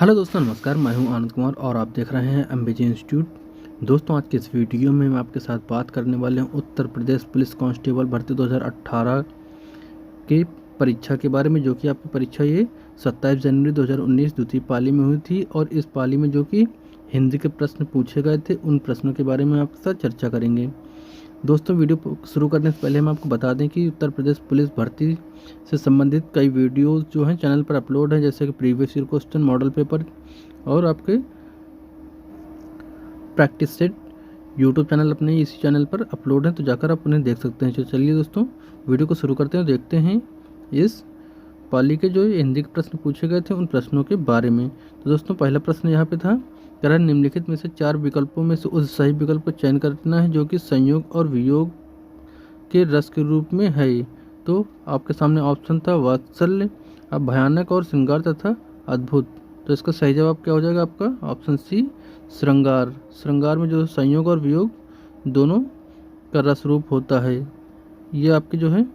Hello दोस्तों, नमस्कार। मैं हूं आनंद कुमार और आप देख रहे हैं एमबीजे इंस्टीट्यूट। दोस्तों, आज के इस वीडियो में मैं आपके साथ बात करने वाले हूं उत्तर प्रदेश पुलिस कांस्टेबल भर्ती 2018 की परीक्षा के बारे में, जो कि आपकी परीक्षा ये 27 जनवरी 2019 द्वितीय पाली में हुई थी। और इस पाली में जो कि हिंदी के प्रश्न पूछे गए थे, उन प्रश्नों के बारे में आपके साथ चर्चा करेंगे। दोस्तों, वीडियो शुरू करने से पहले हम आपको बता दें कि उत्तर प्रदेश पुलिस भर्ती से संबंधित कई वीडियोस जो हैं चैनल पर अपलोड हैं, जैसे कि previous year question, model paper और आपके प्रैक्टिस सेट यूट्यूब चैनल अपने इसी चैनल पर अपलोड हैं, तो जाकर आप उन्हें देख सकते हैं। तो चलिए दोस्तों, वीडियो को शुरू करते हैं, देखते हैं इस पाली के जो हिंदी के प्रश्न पूछे गए थे उन प्रश्नों के बारे में। तो दोस्तों, पहला प्रश्न यहाँ पे था, कह रहा है निम्नलिखित में से 4 विकल्पों में से उस सही विकल्प का चयन करना है जो कि संयोग और वियोग के रस के रूप में है। तो आपके सामने ऑप्शन था वात्सल्य, अब भयानक और श्रृंगार तथा अद्भुत। तो इसका सही जवाब क्या हो जाएगा आपका? ऑप्शन सी, श्रृंगार। श्रृंगार में जो संयोग और वियोग दोनों का रस रूप होता है। ये आपकी जो है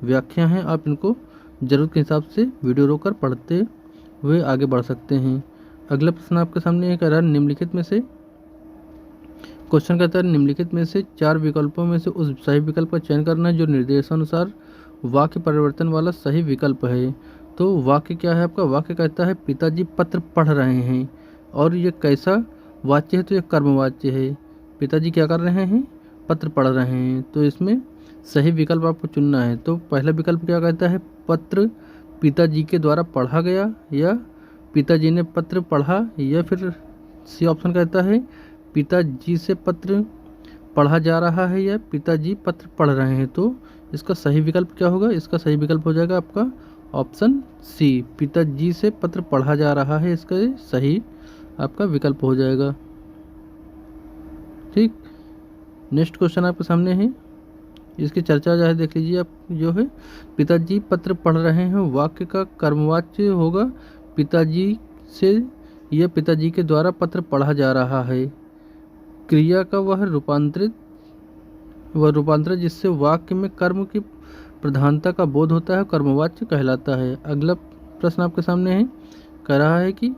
व्याख्या है, आप इनको जरूरत के हिसाब से वीडियो रोक कर पढ़ते हुए आगे बढ़ सकते हैं। अगला प्रश्न आपके सामने ये कह रहा है निम्नलिखित में से, क्वेश्चन कहता है निम्नलिखित में से 4 विकल्पों में से उस सही विकल्प का चयन करना है जो निर्देशानुसार वाक्य परिवर्तन वाला सही विकल्प है। तो वाक्य क्या है आपका? वाक्य कहता है पिताजी पत्र पढ़ रहे हैं, और ये कैसा वाच्य है? तो ये कर्मवाच्य है। पिताजी क्या कर रहे हैं? पत्र पढ़ रहे हैं। तो इसमें सही विकल्प आपको चुनना है। तो पहला विकल्प क्या कहता है? पत्र पिताजी के द्वारा पढ़ा गया, या पिताजी ने पत्र पढ़ा, या फिर सी ऑप्शन कहता है पिताजी से पत्र पढ़ा जा रहा है, या पिताजी पत्र पढ़ रहे हैं। तो इसका सही विकल्प क्या होगा? इसका सही विकल्प हो जाएगा आपका ऑप्शन सी, पिताजी से पत्र पढ़ा जा रहा है। इसका सही आपका विकल्प हो जाएगा। ठीक, नेक्स्ट क्वेश्चन आपके सामने है, इसकी चर्चा जो है देख लीजिए आप। जो है पिताजी पत्र पढ़ रहे हैं, वाक्य का कर्मवाच्य होगा पिताजी से, यह पिताजी के द्वारा पत्र पढ़ा जा रहा है। क्रिया का वह रूपांतरित जिससे वाक्य में कर्म की प्रधानता का बोध होता है, कर्मवाच्य कहलाता है। अगला प्रश्न आपके सामने है, कह रहा है कि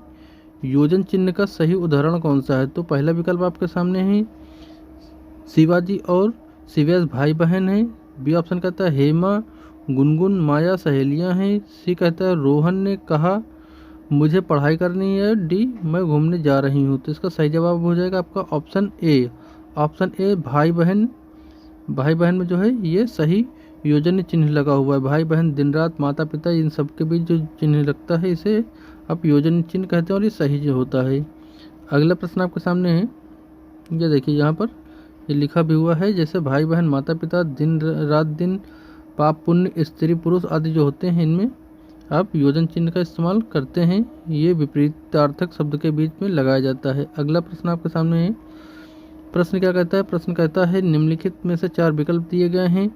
योजन चिन्ह का सही उदाहरण कौन सा है? तो पहला विकल्प आपके सामने है शिवाजी और शिवेश भाई बहन हैं। बी ऑप्शन कहता है हेमा, गुनगुन, माया सहेलियां हैं। सी कहता है रोहन ने कहा मुझे पढ़ाई करनी है। डी मैं घूमने जा रही हूँ। तो इसका सही जवाब हो जाएगा आपका ऑप्शन ए। ऑप्शन ए, भाई बहन। भाई बहन में जो है ये सही योजन चिन्ह लगा हुआ है। भाई बहन, दिन रात, माता पिता, इन सब के बीच जो चिन्ह लगता है इसे आप योजन चिन्ह कहते हैं, और ये सही जो होता है। अगला प्रश्न आपके सामने है, ये देखिए यहाँ पर ये लिखा भी हुआ है, जैसे भाई बहन, माता पिता, दिन रात, दिन, पाप पुण्य, स्त्री पुरुष आदि जो होते हैं, इनमें आप योजन चिन्ह का इस्तेमाल करते हैं। ये विपरीतार्थक शब्द के बीच में लगाया जाता है। अगला प्रश्न आपके सामने है, प्रश्न क्या कहता है? प्रश्न कहता है निम्नलिखित में से 4 विकल्प दिए गए हैं,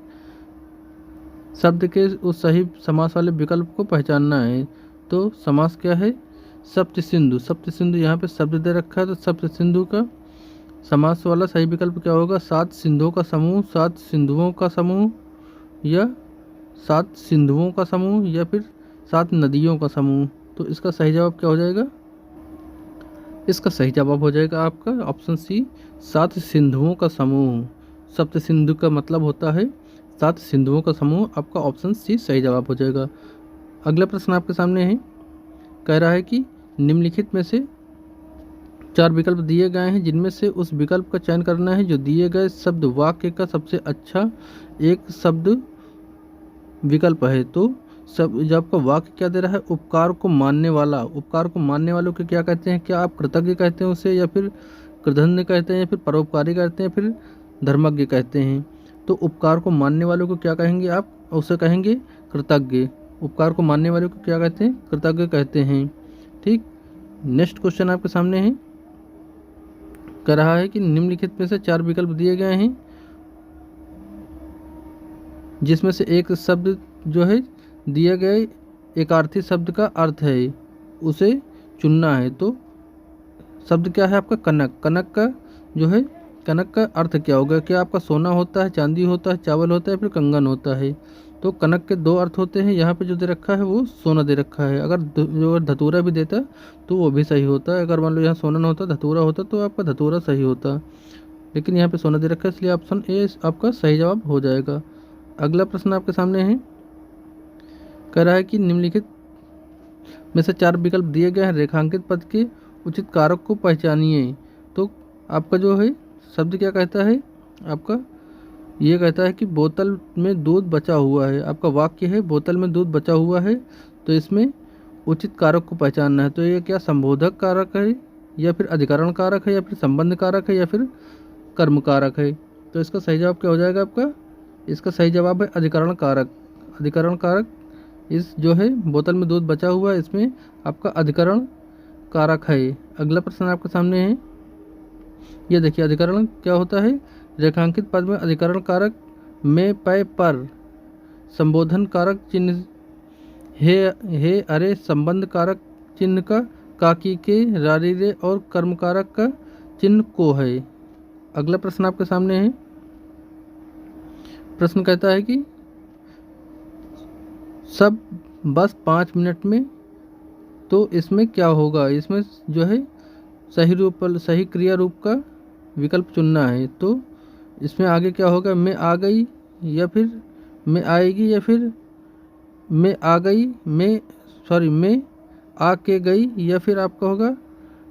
शब्द के उस सही समास वाले विकल्प को पहचानना है। तो समास क्या है? सप्त सिंधु। सप्त सिंधु यहाँ पे शब्द दे रखा है, तो सप्त सिंधु का समास वाला सही विकल्प क्या होगा? 7 सिंधुओं का समूह, 7 सिंधुओं का समूह, या 7 सिंधुओं का समूह, या फिर 7 नदियों का समूह। तो इसका सही जवाब क्या हो जाएगा? इसका सही जवाब हो जाएगा आपका ऑप्शन सी, 7 सिंधुओं का समूह। सप्त सिंधु का मतलब होता है 7 सिंधुओं का समूह। आपका ऑप्शन सी सही जवाब हो जाएगा। अगला प्रश्न आपके सामने है, कह रहा है कि निम्नलिखित में से 4 विकल्प दिए गए हैं, जिनमें से उस विकल्प का चयन करना है जो दिए गए शब्द वाक्य का सबसे अच्छा एक शब्द विकल्प है। तो सब जो आपका वाक्य क्या दे रहा है? उपकार को मानने वाला। उपकार को मानने वालों को क्या कहते हैं? क्या आप कृतज्ञ कहते हैं उसे, या फिर कृतज्ञ कहते हैं, या फिर परोपकारी कहते हैं, फिर धर्मज्ञ कहते हैं? तो उपकार को मानने वालों को क्या कहेंगे आप? उसे कहेंगे कृतज्ञ। उपकार को मानने वालों को क्या कहते हैं? कृतज्ञ कहते हैं। ठीक, नेक्स्ट क्वेश्चन आपके सामने है, कह रहा है कि निम्नलिखित में से 4 विकल्प दिए गए हैं, जिसमें से एक शब्द जो है दिए गए एकार्थी शब्द का अर्थ है, उसे चुनना है। तो शब्द क्या है आपका? कनक। कनक का जो है, कनक का अर्थ क्या होगा? क्या आपका सोना होता है, चांदी होता है, चावल होता है, फिर कंगन होता है? तो कनक के दो अर्थ होते हैं, यहाँ पे जो दे रखा है वो सोना दे रखा है। अगर जो धतूरा भी देता तो वो भी सही होता। अगर मान लो यहाँ सोना ना होता, धतूरा होता, तो आपका धतूरा सही होता, लेकिन यहाँ पे सोना दे रखा है, इसलिए ऑप्शन ए आपका सही जवाब हो जाएगा। अगला प्रश्न आपके सामने है, कह रहा है कि निम्नलिखित में से 4 विकल्प दिए गए हैं, रेखांकित पद के उचित कारक को पहचानिए। तो आपका जो है शब्द क्या कहता है, आपका ये कहता है कि बोतल में दूध बचा हुआ है। आपका वाक्य है बोतल में दूध बचा हुआ है, तो इसमें उचित कारक को पहचानना है। तो ये क्या संबोधक कारक है, या फिर अधिकरण कारक है, या फिर संबंध कारक है, या फिर कर्म कारक है। तो इसका सही जवाब क्या हो जाएगा आपका, इसका सही जवाब है अधिकरण कारक। अधिकरण कारक इस जो है बोतल में दूध बचा हुआ है, इसमें आपका अधिकरण कारक है। अगला प्रश्न आपके सामने है, ये देखिए अधिकरण क्या होता है, रेखांकित पद में अधिकरण कारक में पय पर, संबोधन कारक चिन्ह हे अरे, संबंध कारक चिन्ह का काकी के, रारी रे, और कर्म कारक का चिन्ह को है। अगला प्रश्न आपके सामने है, प्रश्न कहता है कि सब बस 5 मिनट में, तो इसमें क्या होगा, इसमें जो है सही क्रिया रूप का विकल्प चुनना है। तो इसमें आगे क्या होगा, मैं आ गई, या फिर मैं आएगी, या फिर मैं आ गई, मैं आके गई, या फिर आपका होगा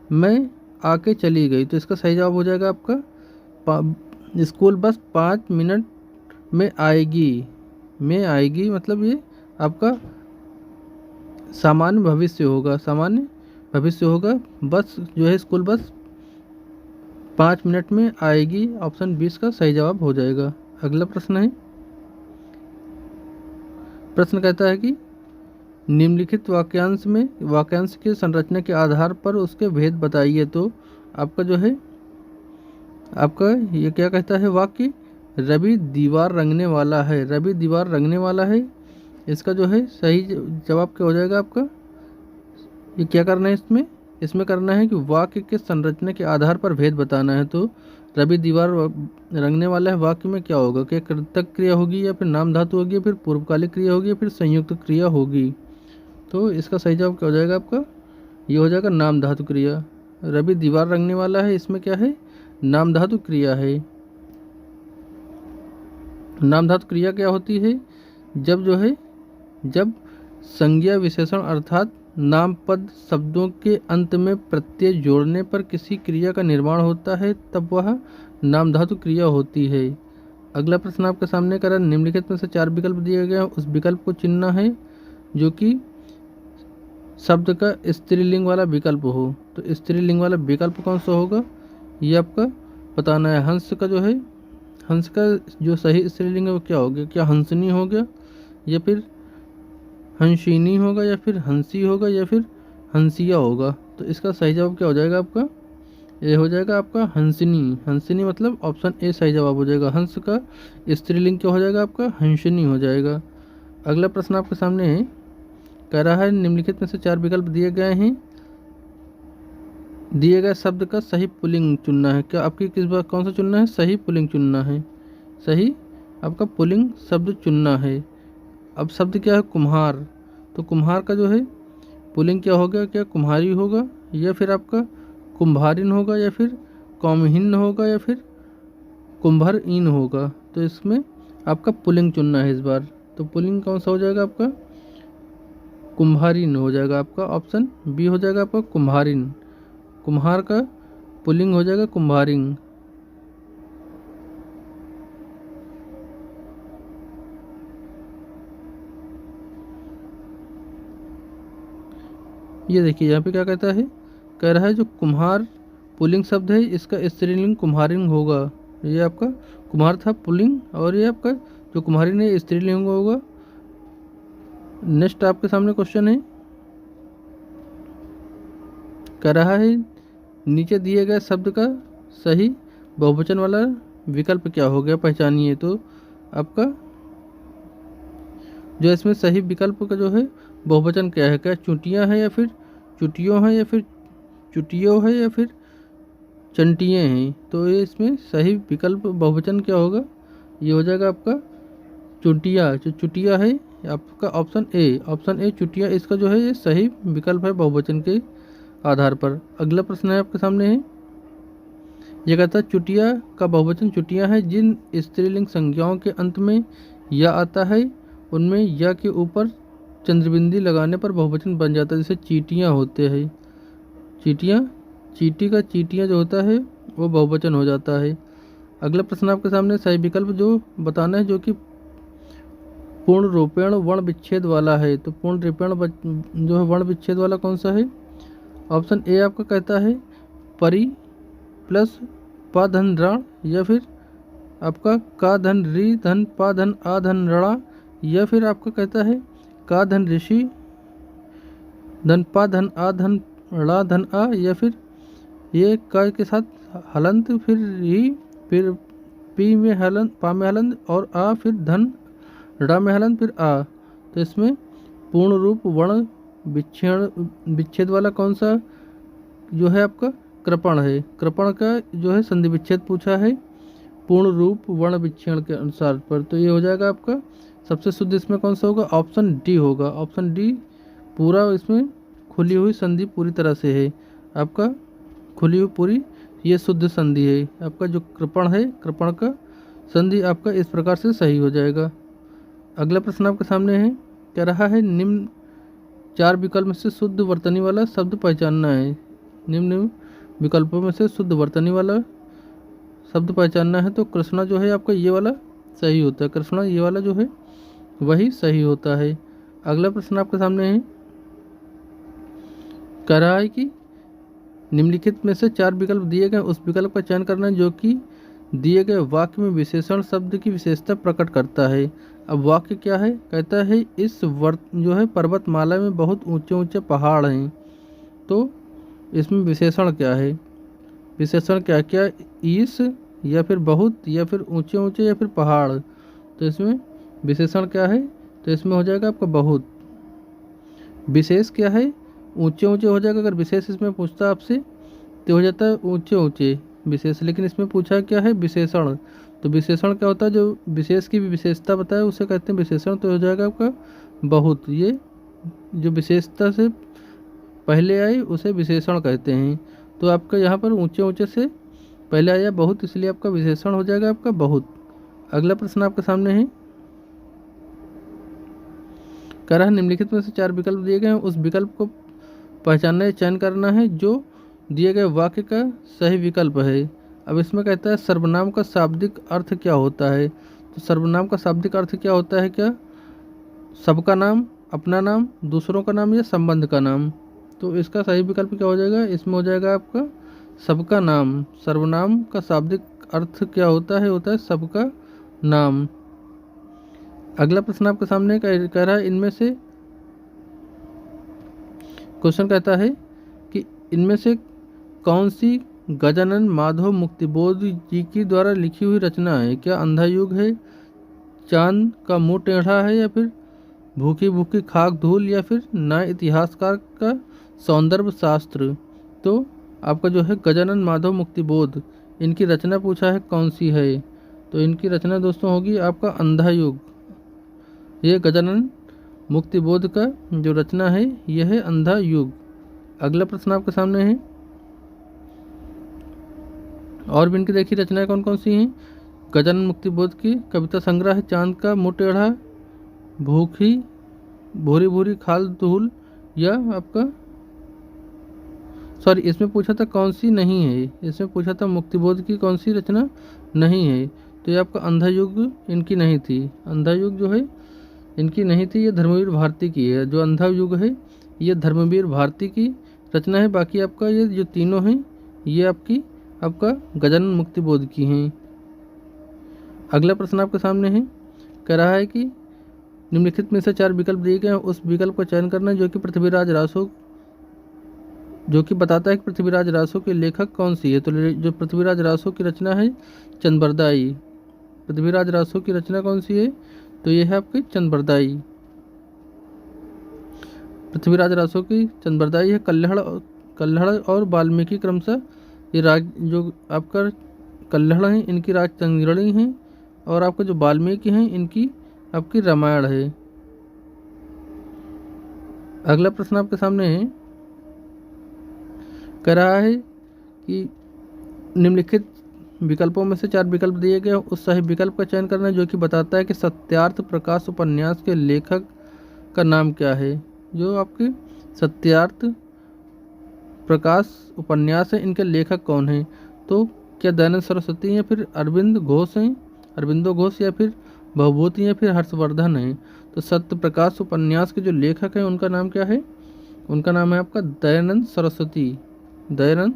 मैं आके चली गई। तो इसका सही जवाब हो जाएगा आपका स्कूल बस 5 मिनट में आएगी। में आएगी मतलब ये आपका सामान्य भविष्य होगा, सामान्य भविष्य होगा। बस जो है स्कूल बस 5 मिनट में आएगी, ऑप्शन 20 का सही जवाब हो जाएगा। अगला प्रश्न है, प्रश्न कहता है कि निम्नलिखित वाक्यांश के संरचना के आधार पर उसके भेद बताइए। तो आपका जो है आपका ये क्या कहता है वाक्य, रवि दीवार रंगने वाला है। रवि दीवार रंगने वाला है, इसका जो है सही जवाब क्या हो जाएगा आपका, ये क्या करना है इसमें करना है कि वाक्य के संरचना के आधार पर भेद बताना है। तो रवि दीवार रंगने वाला है, वाक्य में क्या होगा, क्या कृतक क्रिया होगी, या फिर नाम धातु होगी, या फिर पूर्वकालिक क्रिया होगी, या फिर संयुक्त क्रिया होगी। तो इसका सही जवाब क्या हो जाएगा आपका, ये हो जाएगा नाम धातु क्रिया। रवि दीवार रंगने वाला है, इसमें क्या है, नाम धातु क्रिया है। नाम धातु क्रिया क्या होती है, जब संज्ञा विशेषण अर्थात नाम पद शब्दों के अंत में प्रत्यय जोड़ने पर किसी क्रिया का निर्माण होता है, तब वह नाम धातु क्रिया होती है। अगला प्रश्न आपके सामने करा, निम्नलिखित में से 4 विकल्प दिए गए हैं, उस विकल्प को चुनना है जो कि शब्द का स्त्रीलिंग वाला विकल्प हो। तो स्त्रीलिंग वाला विकल्प कौन सा होगा, ये आपका बताना है। हंस का जो है, हंस का जो सही स्त्रीलिंग है वो क्या हो गया, क्या हंसनी हो गया, या फिर हंसिनी होगा, या फिर हंसी होगा, या फिर हंसिया होगा। तो इसका सही जवाब क्या हो जाएगा आपका, ये हो जाएगा आपका हंसिनी। हंसिनी मतलब ऑप्शन ए सही जवाब हो जाएगा। हंस का स्त्रीलिंग क्या हो जाएगा आपका, हंसिनी हो जाएगा। अगला प्रश्न आपके सामने है, कह रहा है निम्नलिखित में से 4 विकल्प दिए गए हैं, दिए गए शब्द का सही पुल्लिंग चुनना है। क्या आपकी किस बार कौन सा चुनना है, सही पुल्लिंग चुनना है, सही आपका पुल्लिंग शब्द चुनना है। अब शब्द क्या है, कुम्हार। तो कुम्हार का जो है पुल्लिंग क्या होगा, क्या कुम्हारी होगा, या फिर आपका कुम्भारिन होगा, या फिर कौमहिन होगा, या फिर कुम्भरइन होगा। तो इसमें आपका पुल्लिंग चुनना है इस बार। तो पुल्लिंग कौन सा हो जाएगा आपका, कुम्भारिन हो जाएगा। आपका ऑप्शन बी हो जाएगा आपका कुम्भारिन। कुम्हार का पुल्लिंग हो जाएगा कुम्भारिन। ये देखिए यहाँ पे क्या कहता है, कह रहा है जो कुम्हार पुल्लिंग शब्द है, इसका स्त्रीलिंग कुम्हारिन होगा। ये आपका कुम्हार था पुल्लिंग, और ये आपका जो कुम्हारिन है स्त्रीलिंग होगा। नेक्स्ट आपके सामने क्वेश्चन है, कह रहा है नीचे दिए गए शब्द का सही बहुवचन वाला विकल्प क्या हो गया, पहचानिए। तो आपका जो इसमें सही विकल्प का जो है बहुवचन क्या है, क्या चुटियाँ हैं, या फिर चुटियों हैं, या फिर चुटियों है, या फिर चंटियाँ हैं। तो ये इसमें सही विकल्प बहुवचन क्या होगा, ये हो जाएगा आपका चुटिया, जो चुटिया है आपका ऑप्शन ए चुटिया, इसका जो है ये सही विकल्प है बहुवचन के आधार पर। अगला प्रश्न है आपके सामने है, ये कहता है चुटिया का बहुवचन चुटिया है जिन स्त्रीलिंग संज्ञाओं के अंत में या आता है उनमें या के ऊपर चंद्रबिंदी लगाने पर बहुवचन बन जाता है, जैसे चीटियाँ होते हैं। चीटियाँ, चीटी का चीटियाँ जो होता है वो बहुवचन हो जाता है। अगला प्रश्न आपके सामने सही विकल्प जो बताना है जो कि पूर्ण रूपेण वर्ण विच्छेद वाला है, तो पूर्ण रूपेण जो है वर्ण विच्छेद वाला कौन सा है? ऑप्शन ए आपका कहता है परी प्लस पा धन रण, या फिर आपका का धन री धन पा धन आ धन रणा, या फिर आपका कहता है का धन ऋषि धन पा धन आ धन ड़ा धन आ, या फिर ये का के साथ हलंत फिर री फिर पी में हलंत पा में हलंत और आ फिर धन ड़ा में हलंत फिर आ। तो इसमें पूर्ण रूप वर्ण विच्छेद वाला कौन सा जो है आपका कृपण है। कृपण का जो है संधि विच्छेद पूछा है पूर्ण रूप वर्ण विच्छेद के अनुसार पर, तो ये हो जाएगा आपका सबसे शुद्ध इसमें कौन सा होगा? ऑप्शन डी होगा। ऑप्शन डी पूरा इसमें खुली हुई संधि पूरी तरह से है आपका, खुली हुई पूरी ये शुद्ध संधि है आपका। जो कृपण है कृपण का संधि आपका इस प्रकार से सही हो जाएगा। अगला प्रश्न आपके सामने है, कह रहा है निम्न चार विकल्प में से शुद्ध वर्तनी वाला शब्द पहचानना है। निम्न विकल्पों में से शुद्ध वर्तनी वाला शब्द पहचानना है, तो कृष्णा जो है आपका ये वाला सही होता है। कृष्णा ये वाला जो है वही सही होता है। अगला प्रश्न आपके सामने है, कह रहा है कि निम्नलिखित में से चार विकल्प दिए गए उस विकल्प का चयन करना है जो कि दिए गए वाक्य में विशेषण शब्द की विशेषता प्रकट करता है। अब वाक्य क्या है? कहता है इस जो है पर्वतमाला में बहुत ऊंचे ऊंचे पहाड़ हैं, तो इसमें विशेषण क्या है? विशेषण क्या क्या इस या फिर बहुत या फिर ऊंचे ऊंचे या फिर पहाड़, तो इसमें विशेषण क्या है? तो इसमें हो जाएगा आपका बहुत। विशेष क्या है? ऊंचे ऊंचे हो जाएगा। अगर विशेष इसमें पूछता आपसे तो हो जाता है ऊंचे ऊंचे विशेष, लेकिन इसमें पूछा क्या है? विशेषण। तो विशेषण क्या होता है? जो विशेष की भी विशेषता बताए उसे कहते हैं विशेषण, तो हो जाएगा आपका बहुत। ये जो विशेषता से पहले आई उसे विशेषण कहते हैं। तो आपका यहाँ पर ऊंचे ऊंचे से पहले आया बहुत, इसलिए आपका विशेषण हो जाएगा आपका बहुत। अगला प्रश्न आपके सामने है, कह रहा है निम्नलिखित में से चार विकल्प दिए गए हैं उस विकल्प को पहचानना या चयन करना है जो दिए गए वाक्य का सही विकल्प है। अब इसमें कहता है सर्वनाम का शाब्दिक अर्थ क्या होता है? तो सर्वनाम का शाब्दिक अर्थ क्या होता है? क्या सबका नाम, अपना नाम, दूसरों का नाम या संबंध का नाम? तो इसका सही विकल्प क्या हो जाएगा? इसमें हो जाएगा आपका सबका नाम। सर्वनाम का शाब्दिक अर्थ क्या होता है? होता है सबका नाम। अगला प्रश्न आपके सामने कह रहा है इनमें से क्वेश्चन कहता है कि इनमें से कौन सी गजानन माधव मुक्तिबोध जी की द्वारा लिखी हुई रचना है? क्या अंधा युग है, चांद का मुंह टेढ़ा है, या फिर भूखी भूखी खाक धूल, या फिर नए इतिहासकार का सौंदर्य शास्त्र? तो आपका जो है गजानन माधव मुक्तिबोध इनकी रचना पूछा है कौन सी है? तो इनकी रचना दोस्तों होगी आपका अंधा युग। ये गजानन मुक्तिबोध का जो रचना है यह है अंधा युग। अगला प्रश्न आपके सामने है, और भी इनकी देखिए रचनाएं कौन कौन सी हैं। गजानन मुक्तिबोध की कविता संग्रह है चांद का मुंह टेढ़ा, भूखी भूरी भूरी खाल धूल, या आपका सॉरी इसमें पूछा था कौन सी नहीं है, इसमें पूछा था मुक्तिबोध की कौन सी रचना नहीं है, तो ये आपका अंधा युग इनकी नहीं थी। अंधा युग जो है इनकी नहीं थी, ये धर्मवीर भारती की है। जो अंधा युग है ये धर्मवीर भारती की रचना है। बाकी आपका ये जो तीनों हैं ये आपका गजानन मुक्तिबोध की हैं। अगला प्रश्न आपके सामने है, कह रहा है कि निम्नलिखित में से चार विकल्प दिए गए हैं उस विकल्प का चयन करना जो कि पृथ्वीराज रासो जो कि बताता है कि पृथ्वीराज रासो के लेखक कौन सी है। तो जो पृथ्वीराज रासो की रचना है चंद्रबरदाई। पृथ्वीराज रासो की रचना कौन सी है? तो ये है आपकी चंद्रबरदाई। पृथ्वीराज रासो की चंद्रबरदाई है। कल्हड़ और वाल्मीकि क्रमशः ये राज जो आपका कल्हड़ हैं इनकी राज चंद्रणी हैं, और आपका जो वाल्मीकि हैं इनकी आपकी रामायण है। अगला प्रश्न आपके सामने है, कह रहा है कि निम्नलिखित विकल्पों में से 4 विकल्प दिए गए, उस सही विकल्प का चयन करना जो कि बताता है कि सत्यार्थ प्रकाश उपन्यास के लेखक का नाम क्या है। जो आपके सत्यार्थ प्रकाश उपन्यास है, इनके लेखक कौन हैं? तो क्या दयानंद सरस्वती या फिर अरविंदो घोष या फिर भवभूति या फिर हर्षवर्धन हैं? तो सत्य प्रकाश उपन्यास के जो लेखक हैं उनका नाम क्या है? उनका नाम है आपका दयानंद सरस्वती। दयानंद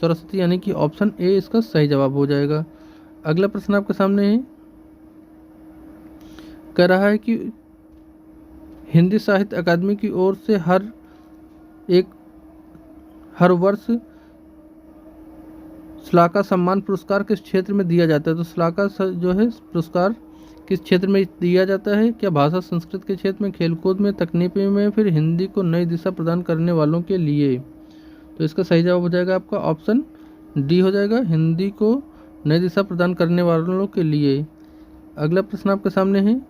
सरस्वती, यानी कि ऑप्शन ए इसका सही जवाब हो जाएगा। अगला प्रश्न आपके सामने है, कह रहा है कि हिंदी साहित्य अकादमी की ओर से हर वर्ष श्लाका सम्मान पुरस्कार किस क्षेत्र में दिया जाता है? तो श्लाका जो है पुरस्कार किस क्षेत्र में दिया जाता है? क्या भाषा संस्कृत के क्षेत्र में, खेलकूद में, तकनीकी में, फिर हिंदी को नई दिशा प्रदान करने वालों के लिए? तो इसका सही जवाब हो जाएगा आपका ऑप्शन डी हो जाएगा, हिंदी को नई दिशा प्रदान करने वालों के लिए। अगला प्रश्न आपके सामने है,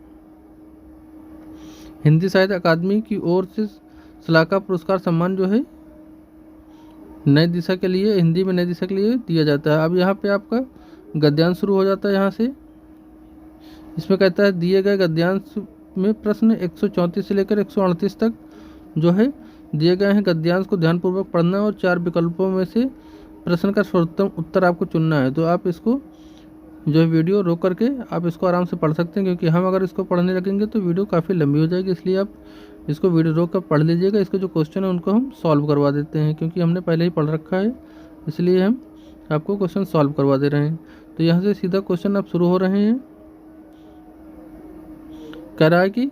हिंदी साहित्य अकादमी की ओर से श्लाका पुरस्कार सम्मान जो है नई दिशा के लिए, हिंदी में नई दिशा के लिए दिया जाता है। अब यहाँ पे आपका गद्यांश शुरू हो जाता है। यहाँ से इसमें कहता है दिए गए गद्यांश में प्रश्न 134 से लेकर 138 तक जो है दिए गए हैं गद्यांश को ध्यानपूर्वक पढ़ना और 4 विकल्पों में से प्रश्न का सर्वोत्तम उत्तर आपको चुनना है। तो आप इसको जो है वीडियो रोक करके आप इसको आराम से पढ़ सकते हैं, क्योंकि हम अगर इसको पढ़ने लगेंगे तो वीडियो काफ़ी लंबी हो जाएगी, इसलिए आप इसको वीडियो रोक कर पढ़ लीजिएगा। इसके जो क्वेश्चन है उनको हम सॉल्व करवा देते हैं, क्योंकि हमने पहले ही पढ़ रखा है, इसलिए हम आपको क्वेश्चन सॉल्व करवा दे रहे हैं। तो यहाँ से सीधा क्वेश्चन आप शुरू हो रहे हैं। कह रहा है कि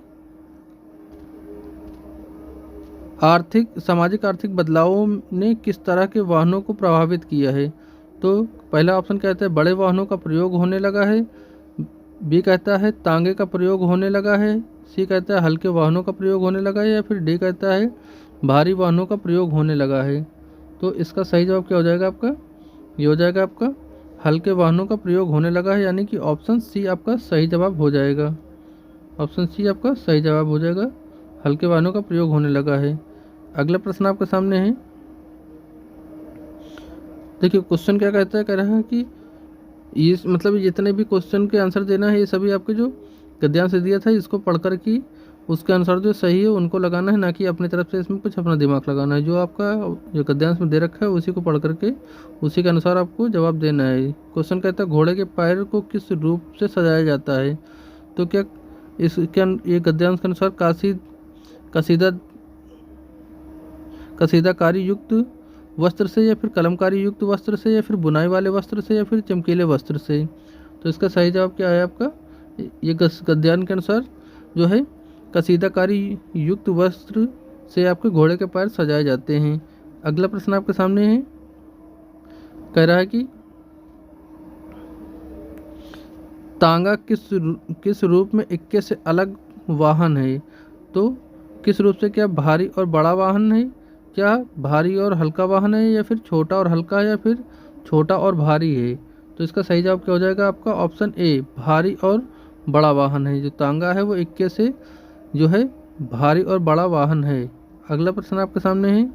सामाजिक आर्थिक बदलावों ने किस तरह के वाहनों को प्रभावित किया है? तो पहला ऑप्शन कहता है बड़े वाहनों का प्रयोग होने लगा है, बी कहता है तांगे का प्रयोग होने लगा है, सी कहता है हल्के वाहनों का प्रयोग होने लगा है, या फिर डी कहता है भारी वाहनों का प्रयोग होने लगा है। तो इसका सही जवाब क्या हो जाएगा आपका? ये हो जाएगा आपका हल्के वाहनों का प्रयोग होने लगा है, यानी कि ऑप्शन सी आपका सही जवाब हो जाएगा। ऑप्शन सी आपका सही जवाब हो जाएगा, हल्के वाहनों का प्रयोग होने लगा है। अगला प्रश्न आपके सामने है, देखिए क्वेश्चन क्या कहता है, कह रहा है कि ये मतलब जितने भी क्वेश्चन के आंसर देना है ये सभी आपके जो गद्यांश से दिया था इसको पढ़कर कि उसके अनुसार जो सही है उनको लगाना है, ना कि अपनी तरफ से इसमें कुछ अपना दिमाग लगाना है। जो आपका जो गद्यांश में दे रखा है उसी को पढ़ करके उसी के अनुसार आपको जवाब देना है। क्वेश्चन कहता है घोड़े के पैर को किस रूप से सजाया जाता है? तो क्या ये गद्यांश के अनुसार कसीदाकारी युक्त वस्त्र से, या फिर कलमकारी युक्त वस्त्र से, या फिर बुनाई वाले वस्त्र से, या फिर चमकीले वस्त्र से? तो इसका सही जवाब क्या है आपका? ये गद्यांश के अनुसार जो है कसीदाकारी युक्त वस्त्र से आपके घोड़े के पैर सजाए जाते हैं। अगला प्रश्न आपके सामने है, कह रहा है कि तांगा किस रूप में इक्के से अलग वाहन है? तो किस रूप से, क्या भारी और बड़ा वाहन है, क्या भारी और हल्का वाहन है, या फिर छोटा और हल्का है, या फिर छोटा और भारी है? तो इसका सही जवाब क्या हो जाएगा आपका? ऑप्शन ए भारी और बड़ा वाहन है। जो तांगा है वो इक्के से जो है भारी और बड़ा वाहन है। अगला प्रश्न आपके सामने है,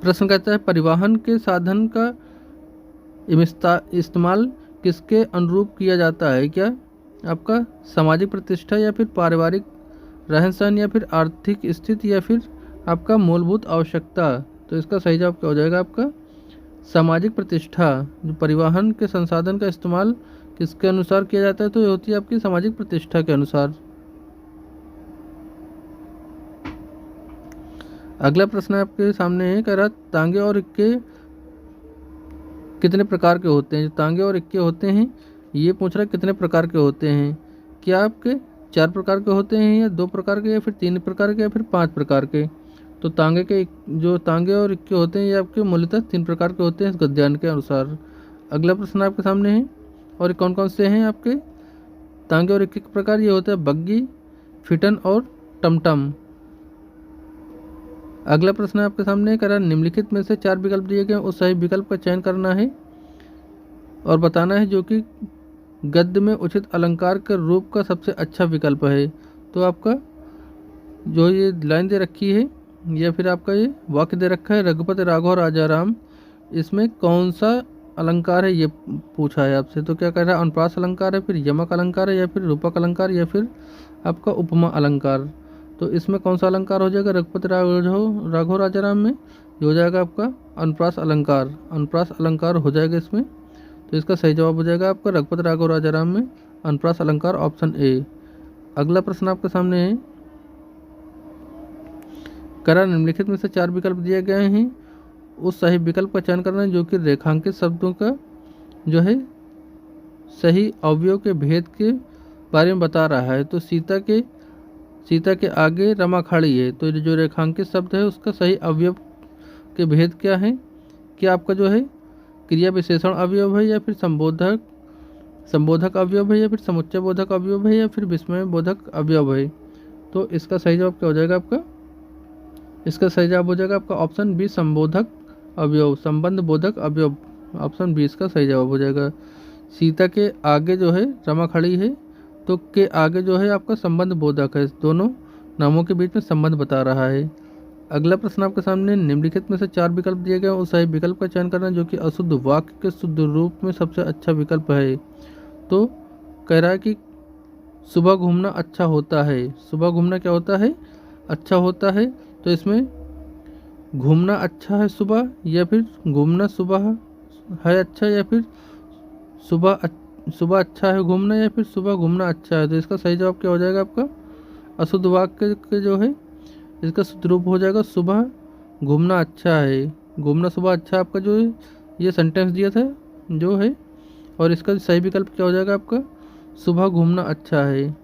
प्रश्न कहता है परिवहन के साधन का इस्तेमाल किसके अनुरूप किया जाता है? क्या आपका सामाजिक प्रतिष्ठा, या फिर पारिवारिक रहन सहन, या फिर आर्थिक स्थिति, या फिर आपका मूलभूत आवश्यकता? तो इसका सही जवाब क्या हो जाएगा आपका? सामाजिक प्रतिष्ठा। जो परिवहन के संसाधन का इस्तेमाल किसके अनुसार किया जाता है? तो ये होती है आपकी सामाजिक प्रतिष्ठा के अनुसार। अगला प्रश्न आपके सामने है, कह रहा तांगे और इक्के कितने प्रकार के होते हैं? जो तांगे और इक्के होते हैं ये पूछ रहा है कितने प्रकार के होते हैं? क्या आपके 4 प्रकार के होते हैं, या 2 प्रकार के, या फिर 3 प्रकार के, या फिर 5 प्रकार के? तो जो तांगे और इक्के होते हैं ये आपके मूलतः 3 प्रकार के होते हैं इस गद्यांश के अनुसार। अगला प्रश्न आपके सामने है, और कौन कौन से हैं आपके तांगे और इक्के के प्रकार? ये होते हैं बग्गी, फिटन और टमटम। अगला प्रश्न आपके सामने कह रहा निम्नलिखित में से 4 विकल्प दिए गए, उस सही विकल्प का चयन करना है। और बताना है जो कि गद्य में उचित अलंकार के रूप का सबसे अच्छा विकल्प है। तो आपका जो ये लाइन दे रखी है या फिर आपका ये वाक्य दे रखा है रघुपति राघव राजाराम, इसमें कौन सा अलंकार है ये पूछा है आपसे। तो क्या कह रहा है, अनुप्रास अलंकार है, फिर यमक अलंकार है, या फिर रूपक अलंकार, या फिर आपका उपमा अलंकार। तो इसमें कौन सा अलंकार हो जाएगा रघुपति राघव राजाराम में, ये हो जाएगा आपका अनुप्रास अलंकार। अनुप्रास अलंकार हो जाएगा इसमें। तो इसका सही जवाब हो जाएगा आपका रघुपति राघव राजाराम में अनुप्रास अलंकार, ऑप्शन ए। अगला प्रश्न आपके सामने है, करा निम्नलिखित में से 4 विकल्प दिए गए हैं, उस सही विकल्प का चयन करना है जो कि रेखांकित शब्दों का जो है सही अवयव के भेद के बारे में बता रहा है। तो सीता के आगे रमा खड़ी है, तो जो रेखांकित शब्द है उसका सही अवयव के भेद क्या है, क्या आपका जो है क्रिया विशेषण अवयव है, या फिर संबोधक अवयव है, या फिर समुच्चय बोधक अवयव है, या फिर विस्मय बोधक अवयव है। तो इसका सही जवाब क्या हो जाएगा आपका, इसका सही जवाब हो जाएगा आपका ऑप्शन बी, संबोधक अवयव, संबंध बोधक अवयव। ऑप्शन बी इसका सही जवाब हो जाएगा। सीता के आगे जो है रमा खड़ी है, तो के आगे जो है आपका संबंध बोधक है, दोनों नामों के बीच में संबंध बता रहा है। अगला प्रश्न आपके सामने, निम्नलिखित में से 4 विकल्प दिए गए हैं, उस सही विकल्प का चयन करना जो कि अशुद्ध वाक्य के शुद्ध रूप में सबसे अच्छा विकल्प है। तो कह रहा है कि सुबह घूमना अच्छा होता है, सुबह घूमना क्या होता है, अच्छा होता है। तो इसमें घूमना अच्छा है सुबह, या फिर घूमना सुबह है अच्छा, या फिर सुबह अच्छा है घूमना, या फिर सुबह घूमना अच्छा है। तो इसका सही जवाब क्या हो जाएगा आपका, अशुद्ध वाक्य के जो है इसका शुद्ध रूप हो जाएगा सुबह घूमना अच्छा है, घूमना सुबह अच्छा आपका जो है ये सेंटेंस दिया था जो है, और इसका सही विकल्प क्या हो जाएगा आपका सुबह घूमना अच्छा है।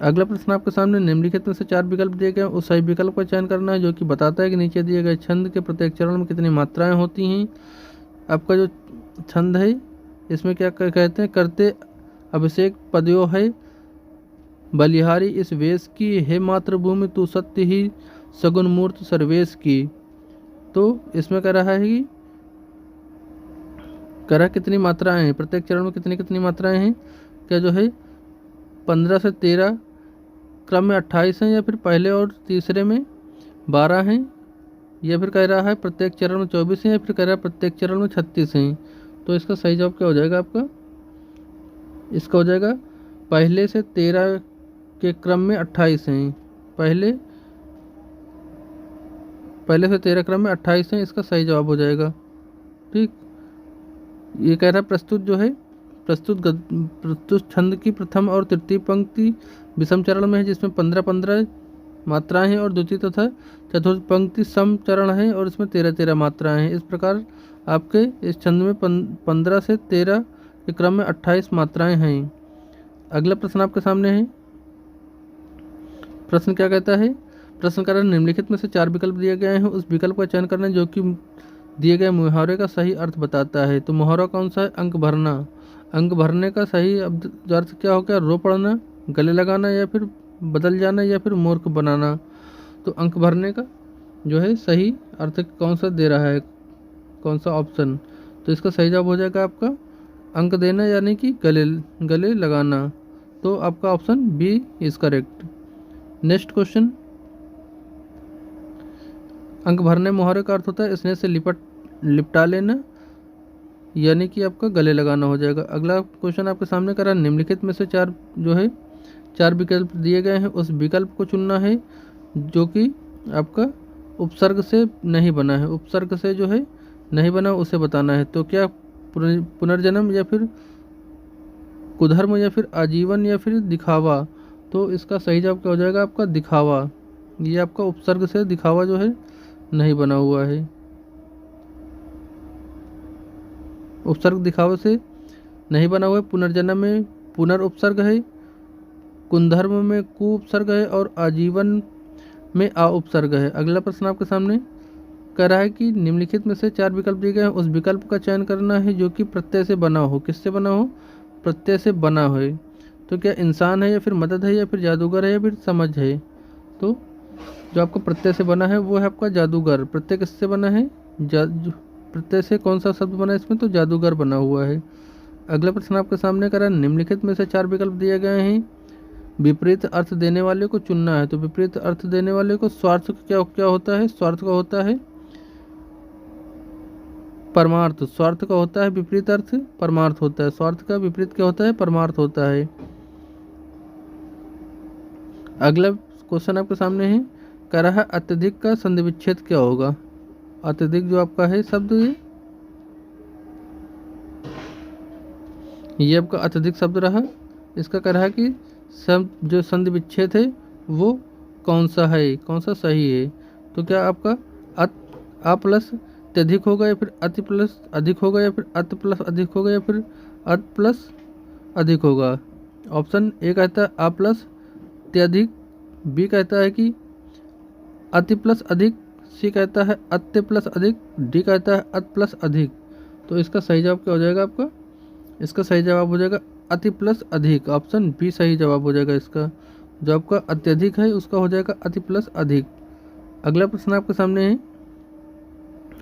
अगला प्रश्न आपके सामने, निम्नलिखित में से 4 विकल्प दिए गए हैं, उस सही विकल्प का चयन करना है जो कि बताता है कि नीचे दिए गए छंद के प्रत्येक चरण में कितनी मात्राएं होती हैं। आपका जो छंद है इसमें क्या कहते हैं, करते अभिषेक पदयो है बलिहारी इस वेश की, हे मातृभूमि तू सत्य ही सगुन मूर्त सर्वेश की। तो इसमें कह रहा है कि करा कितनी मात्राएं हैं, प्रत्येक चरण में कितनी कितनी मात्राएं हैं, क्या जो है 15 से 13, क्रम में 28 हैं, या फिर पहले और तीसरे में 12 हैं, या फिर कह रहा है प्रत्येक चरण में 24 हैं, या फिर कह रहा है प्रत्येक चरण में 36 हैं। तो इसका सही जवाब क्या हो जाएगा आपका, इसका हो जाएगा पहले से 13 के क्रम में 28 हैं, पहले से 13 क्रम में 28 हैं, इसका सही जवाब हो जाएगा। ठीक, ये कह रहा है प्रस्तुत जो है प्रस्तुत छंद की प्रथम और तृतीय पंक्ति विषम चरण में है जिसमें 15-15 मात्राएं हैं, और द्वितीय तथा चतुर्थ पंक्ति सम चरण है और इसमें 13-13 मात्राएं हैं। इस प्रकार आपके इस छंद में 15 से 13 के क्रम में 28 मात्राएं हैं। अगला प्रश्न आपके सामने है, प्रश्न क्या कहता है, प्रश्न का निम्नलिखित में से 4 विकल्प दिए गए हैं, उस विकल्प का चयन करना जो कि दिए गए मुहावरे का सही अर्थ बताता है। तो मुहावरा कौन सा है, अंक भरना। अंक भरने का सही अर्थ क्या हो गया, रो पड़ना, गले लगाना, या फिर बदल जाना, या फिर मूर्ख बनाना। तो अंक भरने का जो है सही अर्थ कौन सा दे रहा है, कौन सा ऑप्शन। तो इसका सही जवाब हो जाएगा आपका अंक देना, यानी कि गले लगाना। तो आपका option B is correct. Next question, अंक भरने मुहावरे का अर्थ होता है स्नेह से लिपटा लेना, यानी कि आपका गले लगाना हो जाएगा। अगला क्वेश्चन आपके सामने करा, निम्नलिखित में से 4 विकल्प दिए गए हैं, उस विकल्प को चुनना है जो कि आपका उपसर्ग से नहीं बना है, उपसर्ग से जो है नहीं बना उसे बताना है। तो क्या पुनर्जन्म, या फिर कुधर्म, या फिर आजीवन, या फिर दिखावा। तो इसका सही जवाब क्या हो जाएगा आपका दिखावा। ये आपका उपसर्ग से दिखावा जो है नहीं बना हुआ है, उपसर्ग दिखावे से नहीं बना हुआ है। पुनर्जन्म में पुनर उपसर्ग है, कुंधर्म में कु उपसर्ग है, और आजीवन में आ उपसर्ग है। अगला प्रश्न आपके सामने कह रहा है कि निम्नलिखित में से 4 विकल्प दिए गए हैं, उस विकल्प का चयन करना है जो कि प्रत्यय से बना हो। किससे बना हो, प्रत्यय से बना हो। तो क्या इंसान है, या फिर मदद है, या फिर जादूगर है, या फिर समझ है। तो जो आपका प्रत्यय से बना है वो है आपका जादूगर। प्रत्यय किससे बना है, प्रत्यय से कौन सा शब्द बना है इसमें, तो जादूगर बना हुआ है। अगला प्रश्न आपके सामने करा, निम्नलिखित में से 4 विकल्प दिए गए हैं, विपरीत अर्थ देने वाले को चुनना है। तो विपरीत अर्थ देने वाले को स्वार्थ क्या क्या होता है, स्वार्थ का होता है परमार्थ, स्वार्थ का होता है विपरीत अर्थ परमार्थ होता है, स्वार्थ का विपरीत क्या होता है, परमार्थ होता है। अगला क्वेश्चन आपके सामने है, कह रहा है अत्यधिक का संधि विच्छेद क्या होगा। अत्यधिक जो आपका है शब्द, ये आपका अत्यधिक शब्द रहा, इसका कह रहा है कि सब जो संधि विच्छेद है वो कौन सा है, कौन सा सही है। तो क्या आपका अ प्लस अत्यधिक होगा, या फिर अति प्लस अधिक होगा, या फिर अत प्लस अधिक होगा, या फिर अत प्लस अधिक होगा। ऑप्शन ए कहता है अ प्लस अत्यधिक, बी कहता है कि अति प्लस अधिक, सी कहता है अत्य प्लस अधिक, डी कहता है अत प्लस अधिक। तो इसका सही जवाब क्या हो जाएगा आपका, इसका सही जवाब हो जाएगा अति प्लस अधिक, ऑप्शन बी सही जवाब हो जाएगा। इसका जो आपका अत्यधिक है उसका हो जाएगा अति प्लस अधिक। अगला प्रश्न आपके सामने है,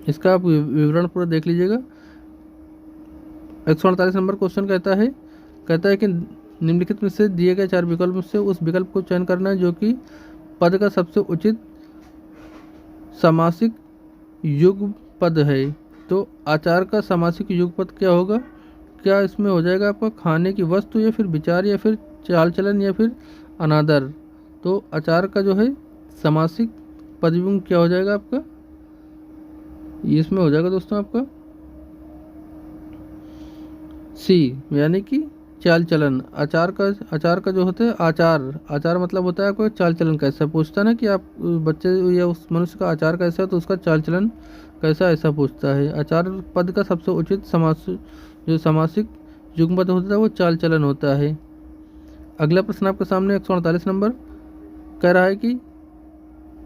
इसका आप विवरण पूरा देख लीजिएगा। 148 नंबर क्वेश्चन कहता है कि निम्नलिखित में से दिए गए 4 विकल्प में से उस विकल्प को चयन करना है जो कि पद का सबसे उचित समासिक युग्म पद है। तो आचार का समासिक युग्म पद क्या होगा, क्या इसमें हो जाएगा आपका खाने की वस्तु, या फिर विचार, या फिर चाल चलन, या फिर अनादर। तो आचार का जो है समासिक पदयुग्म क्या हो जाएगा आपका, ये इसमें हो जाएगा दोस्तों आपका सी, यानी कि चाल चलन। आचार का जो होता है आचार मतलब होता है आपका चाल चलन कैसा, पूछता है ना कि आप बच्चे या उस मनुष्य का आचार कैसा है तो उसका चाल चलन कैसा, ऐसा पूछता है। आचार पद का सबसे उचित जो समासिक युग्म पद होता है वो चाल चलन होता है। अगला प्रश्न आपके सामने 148 नंबर कह रहा है कि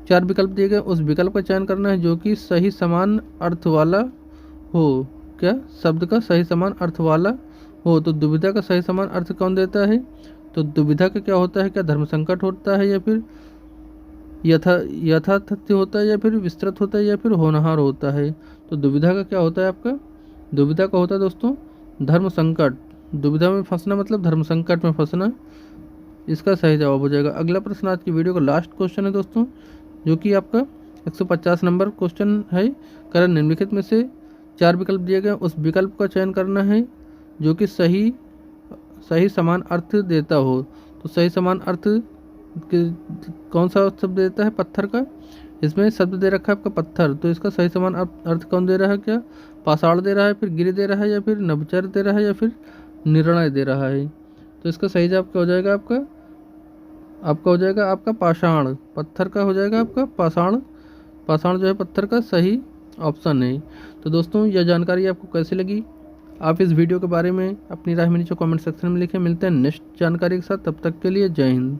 4 विकल्प दिए गए, उस विकल्प का चयन करना है जो कि सही समान अर्थ वाला हो। क्या शब्द का सही समान अर्थ वाला हो। तो दुविधा का सही समान अर्थ कौन देता है, तो दुविधा का क्या होता है, क्या धर्म संकट होता है, या फिर यथातथ्य होता है, या फिर विस्तृत होता है, या फिर होनहार होता है। तो दुविधा का क्या होता है आपका, दुविधा का होता है दोस्तों धर्म संकट, दुविधा में फंसना मतलब धर्म संकट में फंसना, इसका सही जवाब हो जाएगा। अगला प्रश्न आज की वीडियो का लास्ट क्वेश्चन है दोस्तों, जो कि आपका 150 नंबर क्वेश्चन है। कारण निम्नलिखित में से 4 विकल्प दिए गए, उस विकल्प का चयन करना है जो कि सही समान अर्थ देता हो। तो सही समान अर्थ कौन सा शब्द देता है, पत्थर का। इसमें शब्द दे रखा है आपका पत्थर, तो इसका सही समान अर्थ कौन दे रहा है, क्या पाषाण दे रहा है, फिर गिरि दे रहा है, या फिर नभचर दे रहा है, या फिर निर्णय दे रहा है। तो इसका सही जवाब क्या हो जाएगा आपका हो जाएगा आपका पाषाण, पत्थर का हो जाएगा आपका पाषाण जो है पत्थर का सही ऑप्शन है। तो दोस्तों यह जानकारी आपको कैसी लगी, आप इस वीडियो के बारे में अपनी राय में नीचे कमेंट सेक्शन में लिखें। मिलते हैं नेक्स्ट जानकारी के साथ, तब तक के लिए जय हिंद।